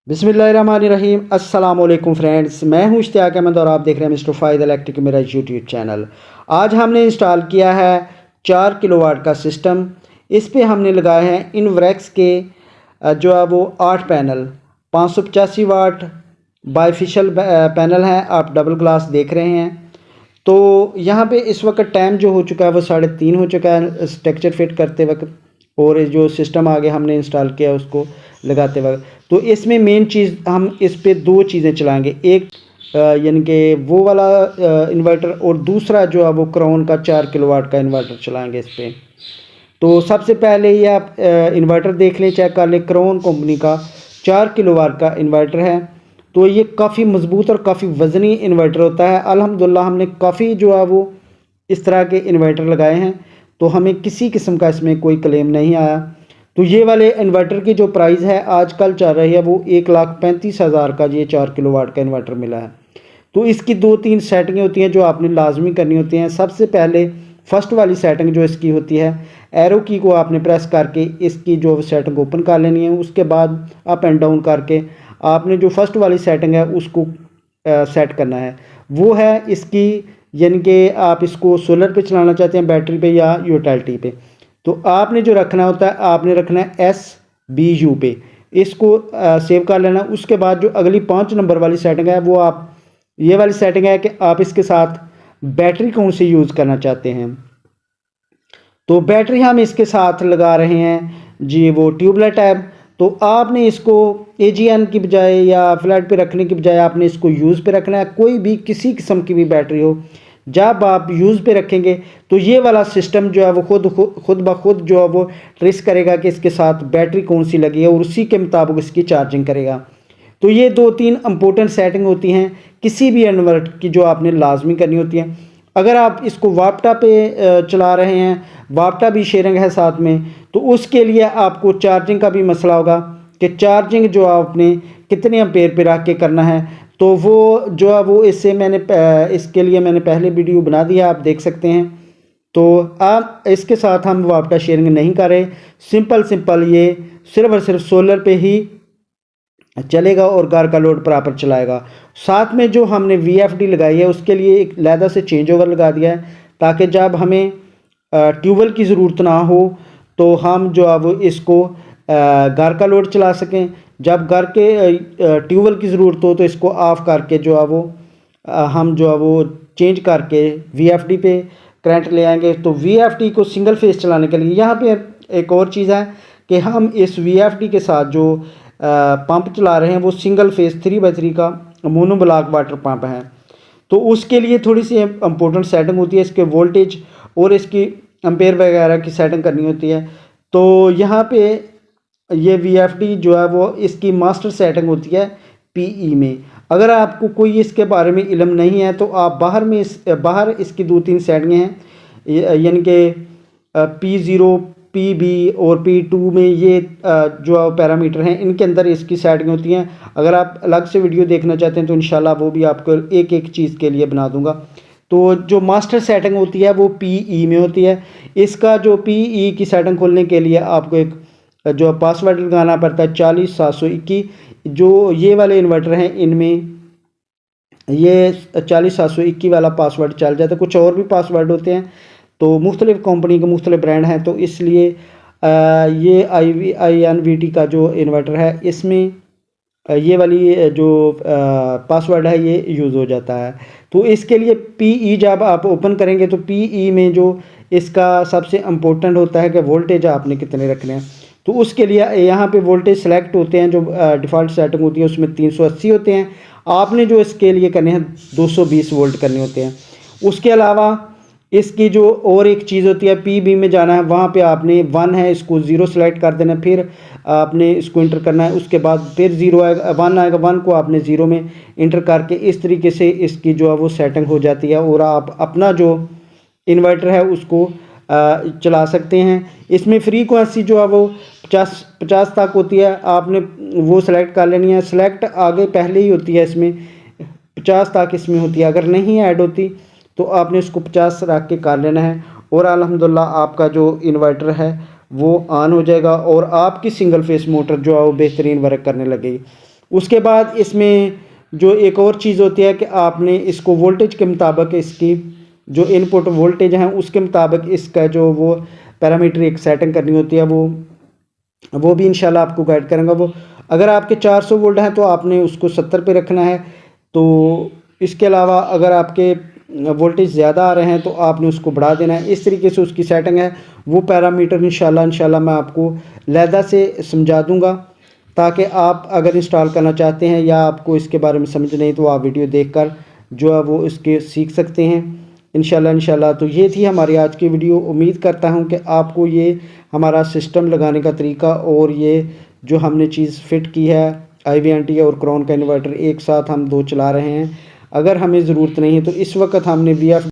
बिस्मिल्लाहिर्रहमानिर्रहीम। अस्सलाम वालेकुम फ्रेंड्स, मैं हूं इश्तियाक अहमद और आप देख रहे हैं मिस्टर फ़ाइज़ इलेक्ट्रिक मेरा यूट्यूब चैनल। आज हमने इंस्टॉल किया है 4 किलोवाट का सिस्टम। इस पे हमने लगाए हैं इनवर्क्स के जो है वो 8 पैनल 585 वाट बाईफिशियल पैनल हैं। आप डबल ग्लास देख रहे हैं। तो यहाँ पे इस वक्त टाइम जो हो चुका है वो 3:30 हो चुका है स्ट्रक्चर फिट करते वक्त, और जो सिस्टम आगे हमने इंस्टॉल किया उसको लगाते वक्त। तो इसमें मेन चीज़ हम इस पे दो चीज़ें चलाएंगे, एक यानी कि वो वाला इन्वर्टर, और दूसरा जो है वो क्राउन का 4 किलोवाट का इन्वर्टर चलाएंगे इस पे। तो सबसे पहले ये आप इन्वर्टर देख लें, चेक कर लें। क्राउन कंपनी का 4 किलोवाट का इन्वर्टर है। तो ये काफ़ी मज़बूत और काफ़ी वज़नी इन्वर्टर होता है। अल्हम्दुलिल्लाह हमने काफ़ी जो है वो इस तरह के इन्वर्टर लगाए हैं, तो हमें किसी किस्म का इसमें कोई क्लेम नहीं आया। तो ये वाले इन्वर्टर की जो प्राइस है आजकल चल रही है वो 1,35,000 का ये 4 किलोवाट का इन्वर्टर मिला है। तो इसकी 2-3 सेटिंगें होती हैं जो आपने लाजमी करनी होती हैं। सबसे पहले फर्स्ट वाली सेटिंग जो इसकी होती है, एरो की को आपने प्रेस करके इसकी जो सेटिंग ओपन कर लेनी है। उसके बाद अप एंड डाउन करके आपने जो फर्स्ट वाली सेटिंग है उसको सेट करना है। वो है इसकी, यानी कि आप इसको सोलर पे चलाना चाहते हैं, बैटरी पे या यूटिलिटी पे। तो आपने जो रखना होता है, आपने रखना है SBU पे, इसको सेव कर लेना। उसके बाद जो अगली 5 नंबर वाली सेटिंग है वो आप, ये वाली सेटिंग है कि आप इसके साथ बैटरी कौन सी यूज़ करना चाहते हैं। तो बैटरी हम इसके साथ लगा रहे हैं जी वो ट्यूबलाइट है। तो आपने इसको AGN की बजाय या फ्लैट पे रखने की बजाय आपने इसको यूज़ पे रखना है। कोई भी किसी किस्म की भी बैटरी हो, जब आप यूज़ पे रखेंगे तो ये वाला सिस्टम जो है वो खुद ब खुद जो है वो ट्रेस करेगा कि इसके साथ बैटरी कौन सी लगी है और उसी के मुताबिक इसकी चार्जिंग करेगा। तो ये 2-3 इंपॉर्टेंट सेटिंग होती हैं किसी भी इन्वर्टर की जो आपने लाजमी करनी होती है। अगर आप इसको वापटा पे चला रहे हैं, वापटा भी शेयरिंग है साथ में, तो उसके लिए आपको चार्जिंग का भी मसला होगा कि चार्जिंग जो आपने कितने एम्पेयर पे रख के करना है। तो वो जो है वो इसके लिए मैंने पहले वीडियो बना दिया, आप देख सकते हैं। तो आप इसके साथ हम वापटा शेयरिंग नहीं कर रहे, सिंपल ये सिर्फ और सिर्फ सोलर पे ही चलेगा और घर का लोड प्रॉपर चलाएगा। साथ में जो हमने VFD लगाई है उसके लिए एक लहदा से चेंज ओवर लगा दिया है, ताकि जब हमें ट्यूबवेल की ज़रूरत ना हो तो हम जो है वो इसको घर का लोड चला सकें। जब घर के ट्यूबवेल की ज़रूरत हो तो इसको ऑफ़ करके जो है वो हम जो है वो चेंज करके VFD पे करंट ले आएंगे। तो VFD को सिंगल फेस चलाने के लिए यहाँ पे एक और चीज़ है कि हम इस VFD के साथ जो पंप चला रहे हैं वो सिंगल फेस 3x3 का मोनो ब्लॉक वाटर पंप है। तो उसके लिए थोड़ी सी इम्पोर्टेंट सेटिंग होती है, इसके वोल्टेज और इसकी एम्पेयर वगैरह की सेटिंग करनी होती है। तो यहाँ पे ये VFD जो है वो इसकी मास्टर सेटिंग होती है PE में। अगर आपको कोई इसके बारे में इल्म नहीं है तो आप बाहर इसकी 2-3 सेटिंगें हैं, यानी कि P0, PB और P2 में ये जो पैरामीटर हैं इनके अंदर इसकी सेटिंग होती हैं। अगर आप अलग से वीडियो देखना चाहते हैं तो इंशाल्लाह वो भी आपको एक एक चीज़ के लिए बना दूंगा। तो जो मास्टर सेटिंग होती है वो PE में होती है। इसका जो PE की सेटिंग खोलने के लिए आपको एक जो पासवर्ड लगाना पड़ता है 40721। जो ये वाले इन्वर्टर हैं इनमें ये 40721 वाला पासवर्ड चल जाता है। कुछ और भी पासवर्ड होते हैं, तो मुख्तलिफ़ कंपनी के मुख्तलिफ ब्रांड हैं, तो इसलिए ये INVT का जो इन्वर्टर है इसमें ये वाली जो पासवर्ड है ये यूज़ हो जाता है। तो इसके लिए PE जब आप ओपन करेंगे तो PE में जो इसका सबसे इम्पोर्टेंट होता है कि वोल्टेज आपने कितने रखने हैं। तो उसके लिए यहाँ पे वोल्टेज सेलेक्ट होते हैं, जो डिफ़ॉल्ट सेटिंग होती है उसमें 380 होते हैं। आपने जो इसके लिए करने हैं 220 वोल्ट करने होते हैं। उसके अलावा इसकी जो और एक चीज़ होती है, PB में जाना है, वहाँ पे आपने 1 है इसको 0 सेलेक्ट कर देना है, फिर आपने इसको इंटर करना है। उसके बाद फिर 0 आएगा, 1 आएगा, 1 को आपने 0 में इंटर करके इस तरीके से इसकी जो है वो सेटिंग हो जाती है और आप अपना जो इन्वर्टर है उसको चला सकते हैं। इसमें फ्रीक्वेंसी जो है वो 50 तक होती है, आपने वो सेलेक्ट कर लेनी है। सेलेक्ट आगे पहले ही होती है, इसमें 50 तक इसमें होती है। अगर नहीं ऐड होती तो आपने उसको 50 रख के कर लेना है और अल्हम्दुलिल्लाह आपका जो इन्वर्टर है वो ऑन हो जाएगा और आपकी सिंगल फेस मोटर जो है वो बेहतरीन वर्क करने लगेगी। उसके बाद इसमें जो एक और चीज़ होती है कि आपने इसको वोल्टेज के मुताबिक इसकी जो इनपुट वोल्टेज है उसके मुताबिक इसका जो वो पैरामीटर एक सेटिंग करनी होती है, वो भी इंशाल्लाह आपको गाइड करूँगा। वो अगर आपके 400 वोल्ट हैं तो आपने उसको 70 पे रखना है। तो इसके अलावा अगर आपके वोल्टेज ज़्यादा आ रहे हैं तो आपने उसको बढ़ा देना है। इस तरीके से उसकी सेटिंग है। वो पैरामीटर इंशाल्लाह मैं आपको लहदा से समझा दूँगा, ताकि आप अगर इंस्टॉल करना चाहते हैं या आपको इसके बारे में समझ नहीं तो आप वीडियो देखकर जो है वो इसके सीख सकते हैं इंशाल्लाह। तो ये थी हमारी आज की वीडियो। उम्मीद करता हूँ कि आपको ये हमारा सिस्टम लगाने का तरीका और ये जो हमने चीज़ फिट की है IVNT और क्रॉन का इन्वर्टर एक साथ हम दो चला रहे हैं, अगर हमें ज़रूरत नहीं है तो इस वक्त हमने VF